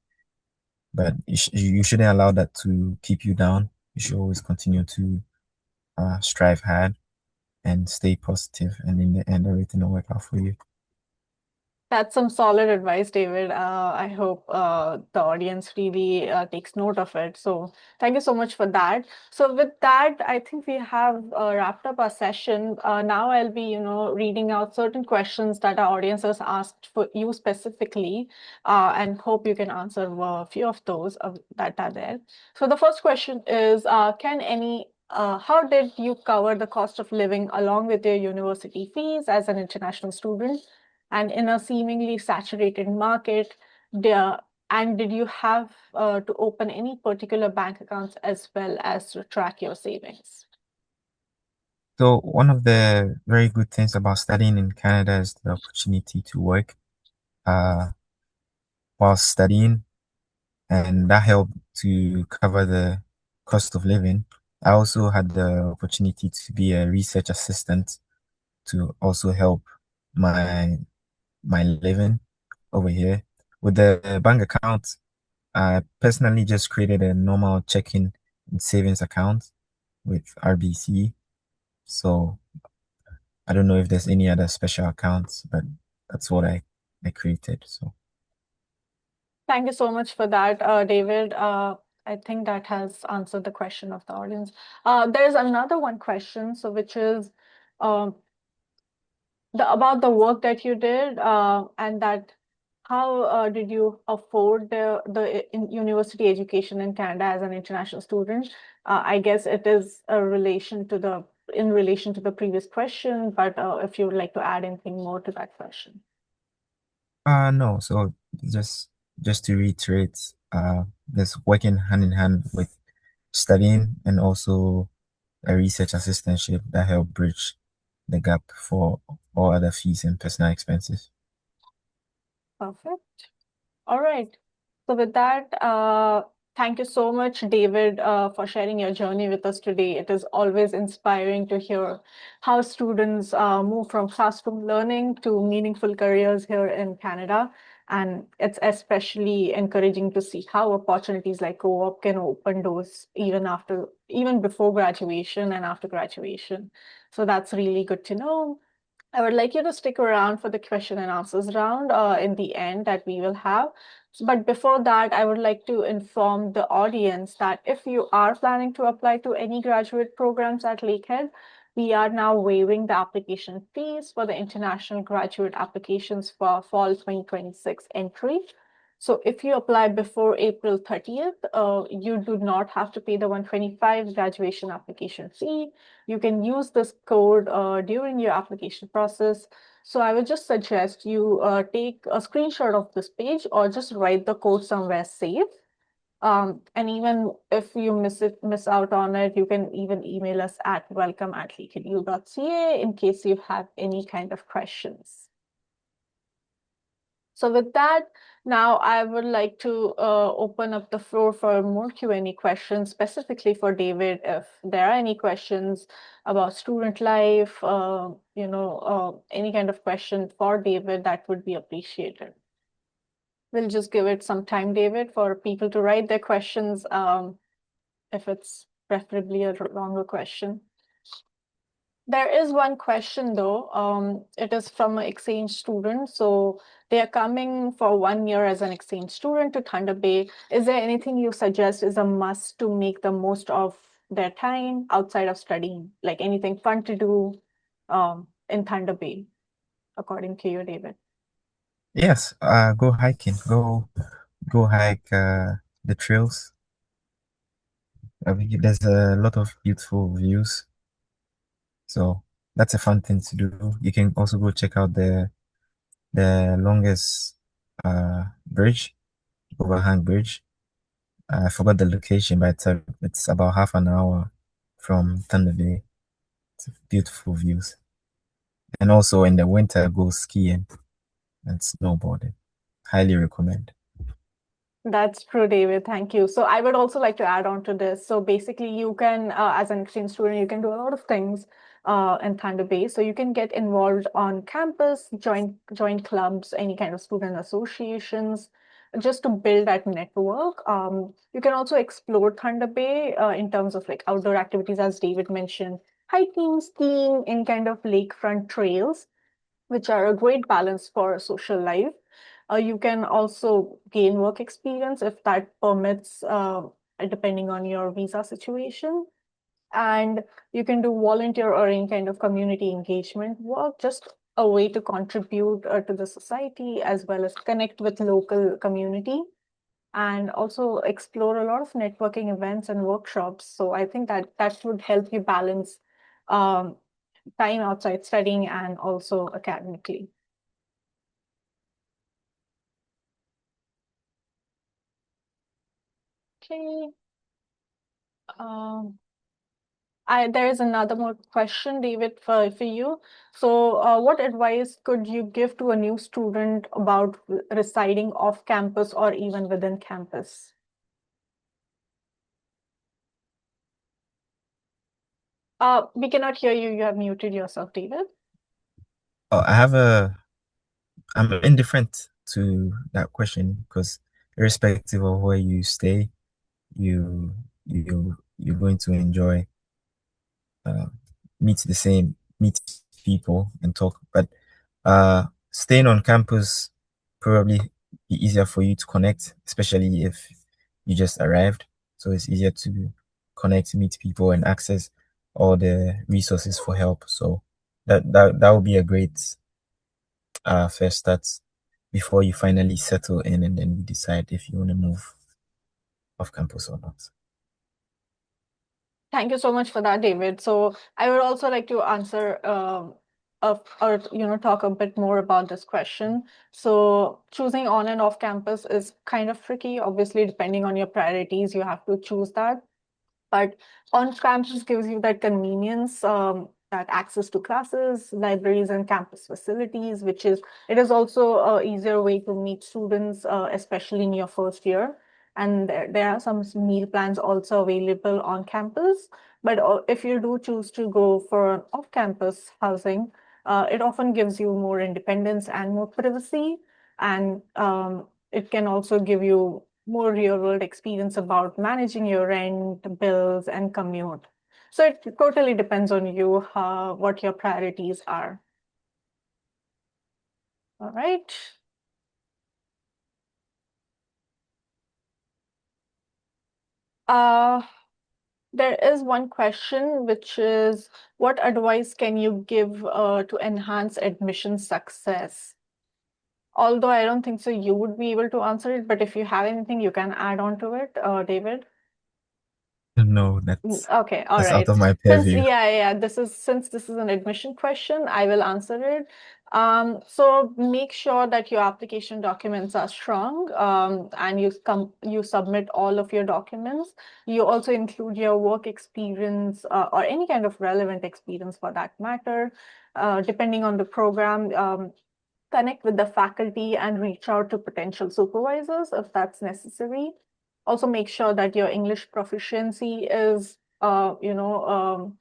but you shouldn't allow that to keep you down. You should always continue to strive hard and stay positive, and in the end, everything will work out for you. That's some solid advice, David. I hope the audience really takes note of it. So thank you so much for that. So with that, I think we have wrapped up our session. Now I'll be, reading out certain questions that our audience has asked for you specifically, and hope you can answer a few of those that are there. So the first question is, how did you cover the cost of living along with your university fees as an international student? And in a seemingly saturated market, and did you have to open any particular bank accounts as well as to track your savings? So one of the very good things about studying in Canada is the opportunity to work while studying, and that helped to cover the cost of living. I also had the opportunity to be a research assistant to also help my living over here. With the bank account, I personally just created a normal checking and savings account with RBC. So I don't know if there's any other special accounts, but that's what I created. So Thank you so much for that, David. I think that has answered the question of the audience. There's another one question, so which is, about the work that you did, and that how did you afford the university education in Canada as an international student? I guess it is in relation to the previous question, but if you would like to add anything more to that question. No, so just just to reiterate, this working hand in hand with studying and also a research assistantship that help bridge the gap for all other fees and personal expenses. Perfect. All right. So with that, thank you so much, David, for sharing your journey with us today. It is always inspiring to hear how students move from classroom learning to meaningful careers here in Canada. And it's especially encouraging to see how opportunities like co-op can open doors even before graduation and after graduation. So that's really good to know. I would like you to stick around for the question and answers round in the end that we will have. But before that, I would like to inform the audience that if you are planning to apply to any graduate programs at Lakehead, we are now waiving the application fees for the international graduate applications for fall 2026 entry. So if you apply before April 30th, you do not have to pay the 125 graduation application fee. You can use this code during your application process. So I would just suggest you take a screenshot of this page or just write the code somewhere safe. And even if you miss out on it, you can even email us at welcome@lakeheadu.ca in case you have any kind of questions. So with that, now I would like to open up the floor for more Q&A questions, specifically for David. If there are any questions about student life, any kind of question for David, that would be appreciated. We'll just give it some time, David, for people to write their questions, if it's preferably a longer question. There is one question though. It is from an exchange student. So they are coming for 1 year as an exchange student to Thunder Bay. Is there anything you suggest is a must to make the most of their time outside of studying? Like anything fun to do in Thunder Bay, according to you, David? Yes, go hiking, go hike the trails. There's a lot of beautiful views, so that's a fun thing to do. You can also go check out the longest bridge, overhang bridge. I forgot the location, but it's about half an hour from Thunder Bay. It's beautiful views. And also in the winter, go skiing and snowboarding. Highly recommend. That's true, David. Thank you. So I would also like to add on to this. So basically, you can, as an exchange student, you can do a lot of things in Thunder Bay. So you can get involved on campus, join clubs, any kind of student associations, just to build that network. You can also explore Thunder Bay in terms of like outdoor activities, as David mentioned, hiking, skiing, in kind of lakefront trails, which are a great balance for social life. You can also gain work experience if that permits, depending on your visa situation. And you can do volunteer or any kind of community engagement work, just a way to contribute to the society as well as connect with local community and also explore a lot of networking events and workshops. So I think that would help you balance um, time outside studying and also academically. Okay. Um, there is another more question, David, for you. So, what advice could you give to a new student about residing off campus or even within campus? We cannot hear you. You have muted yourself, David. Oh, I'm indifferent to that question because irrespective of where you stay, you're going to enjoy uh, meet people and talk. But staying on campus probably be easier for you to connect, especially if you just arrived. So it's easier to connect, meet people, and access all the resources for help. So that would be a great first starts before you finally settle in and then you decide if you want to move off campus or not. Thank you so much for that, David. So I would also like to answer or talk a bit more about this question. So choosing on and off campus is kind of tricky. Obviously, depending on your priorities, you have to choose that. But on-campus gives you that convenience, that access to classes, libraries, and campus facilities, it is also an easier way to meet students, especially in your first year. And there are some meal plans also available on campus. But if you do choose to go for an off-campus housing, it often gives you more independence and more privacy. And it can also give you more real world experience about managing your rent, bills, and commute. So it totally depends on you, what your priorities are. All right. There is one question, which is, what advice can you give to enhance admission success? Although I don't think so you would be able to answer it, but if you have anything, you can add on to it, David. No, that's Okay, all out right. of my Since purview. since this is an admission question, I will answer it. So make sure that your application documents are strong, and you submit all of your documents. You also include your work experience, or any kind of relevant experience for that matter. Depending on the program, connect with the faculty and reach out to potential supervisors if that's necessary. Also make sure that your English proficiency is, you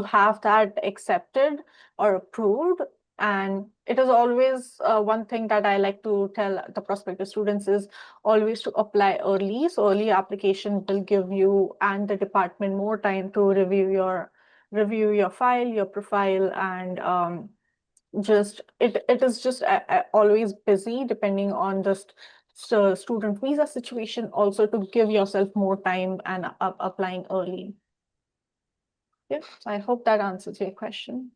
have that accepted or approved. And it is always one thing that I like to tell the prospective students is always to apply early. So early application will give you and the department more time to review your file, your profile, and it is just always busy depending on the student visa situation, also to give yourself more time and applying early. Yes, I hope that answers your question.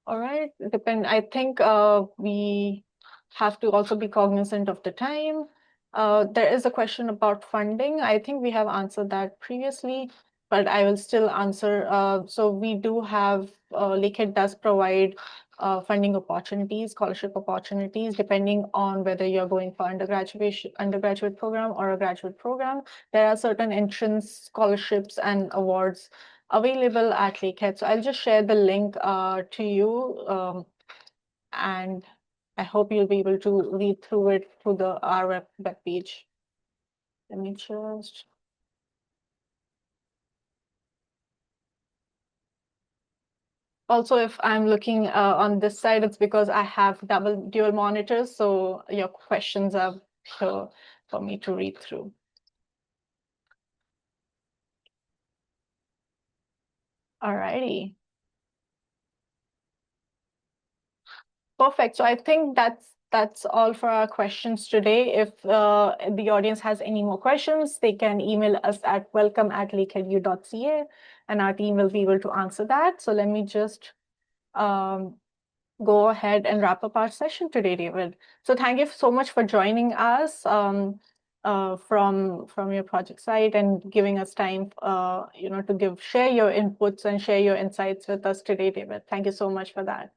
All right, I think we have to also be cognizant of the time. There is a question about funding. I think we have answered that previously, but I will still answer. So we do have, Lakehead does provide funding opportunities, scholarship opportunities, depending on whether you're going for undergraduate program or a graduate program. There are certain entrance scholarships and awards available at Lakehead. So I'll just share the link to you, and I hope you'll be able to read through it through our web page. Let me just. Also, if I'm looking on this side, it's because I have dual monitors, so your questions are here for me to read through. All righty. Perfect. So I think that's all for our questions today. If the audience has any more questions, they can email us at welcome@lakeheadu.ca, and our team will be able to answer that. So let me just go ahead and wrap up our session today, David. So thank you so much for joining us from your project site and giving us time, to share your inputs and share your insights with us today, David. Thank you so much for that.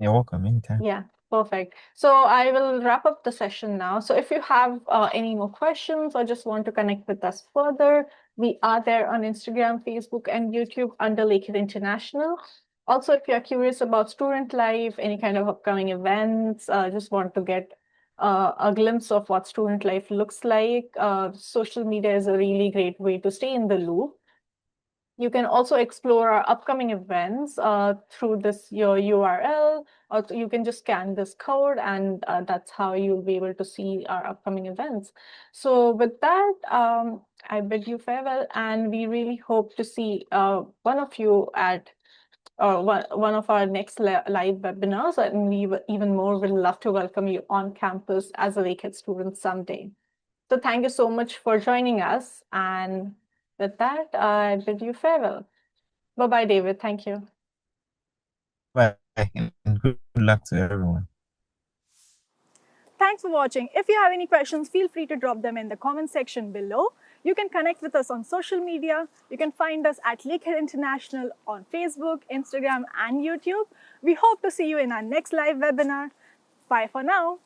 You're welcome anytime. Yeah, perfect. So I will wrap up the session now. So if you have any more questions or just want to connect with us further, we are there on Instagram, Facebook, and YouTube under Lakehead International. Also, if you're curious about student life, any kind of upcoming events, just want to get a glimpse of what student life looks like, social media is a really great way to stay in the loop. You can also explore our upcoming events through your URL, or you can just scan this code, and that's how you'll be able to see our upcoming events. So with that, I bid you farewell, and we really hope to see one of you at one of our next live webinars, and we even more will love to welcome you on campus as a Lakehead student someday. So thank you so much for joining us, and With that, I bid you farewell. Bye-bye, David. Thank you. Bye, and good luck to everyone. Thanks for watching. If you have any questions, feel free to drop them in the comment section below. You can connect with us on social media. You can find us at Lakehead International on Facebook, Instagram, and YouTube. We hope to see you in our next live webinar. Bye for now.